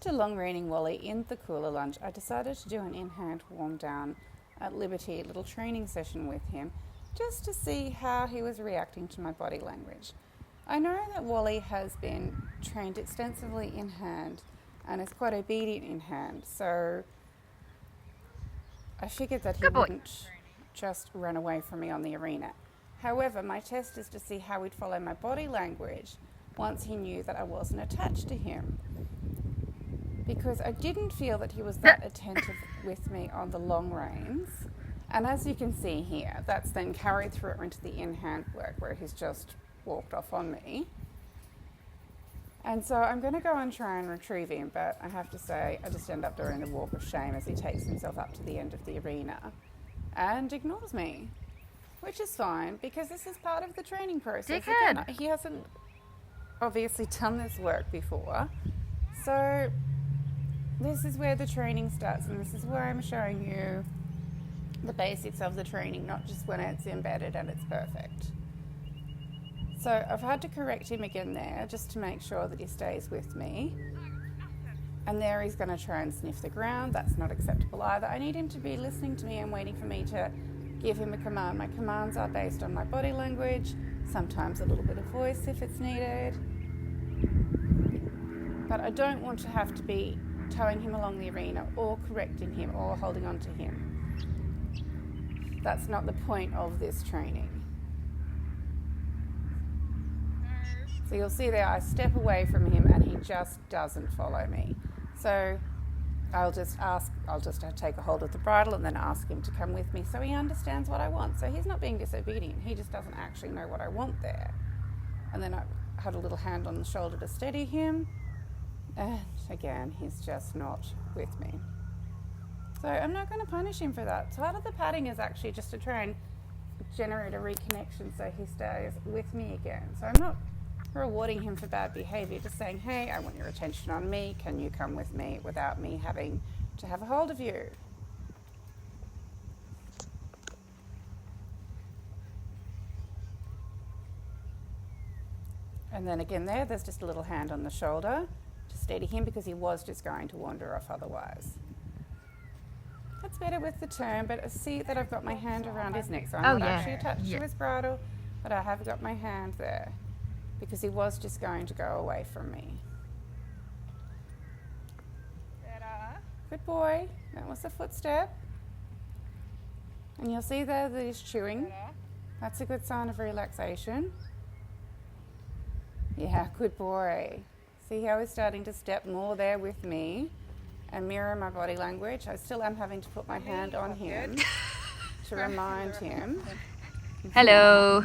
After long reining Wally in the cooler lunch, I decided to do an in-hand warm down at Liberty, a little training session with him, just to see how he was reacting to my body language. I know that Wally has been trained extensively in hand and is quite obedient in hand, so I figured that he wouldn't just run away from me on the arena. However, my test is to see how he'd follow my body language once he knew that I wasn't attached to him. Because I didn't feel that he was that attentive with me on the long reins. And as you can see here, that's then carried through into the in-hand work where he's just walked off on me. And so I'm going to go and try and retrieve him, but I have to say I just end up doing the walk of shame as he takes himself up to the end of the arena and ignores me, which is fine because this is part of the training process. Again, he hasn't obviously done this work before, so this is where the training starts, and this is where I'm showing you the basics of the training, not just when it's embedded and it's perfect. So I've had to correct him again there just to make sure that he stays with me. And there he's going to try and sniff the ground. That's not acceptable either. I need him to be listening to me and waiting for me to give him a command. My commands are based on my body language, sometimes a little bit of voice if it's needed. But I don't want to have to be towing him along the arena or correcting him or holding on to him. That's not the point of this training. So you'll see there I step away from him and he just doesn't follow me. So I'll just take a hold of the bridle and then ask him to come with me so he understands what I want. So he's not being disobedient, he just doesn't actually know what I want there. And then I had a little hand on the shoulder to steady him. And again, he's just not with me. So I'm not going to punish him for that. Part of the padding is actually just to try and generate a reconnection so he stays with me again. So I'm not rewarding him for bad behaviour, just saying, hey, I want your attention on me. Can you come with me without me having to have a hold of you? And then again there's just a little hand on the shoulder to steady him because he was just going to wander off otherwise. That's better with the turn, but I see that I've got my hand around his neck, so I'm not actually attached to his bridle, but I have got my hand there because he was just going to go away from me. Better. Good boy. That was the footstep. And you'll see there that he's chewing. Better. That's a good sign of relaxation. Yeah, good boy. See how he's starting to step more there with me and mirror my body language. I still am having to put my hand on him to remind him. Hello.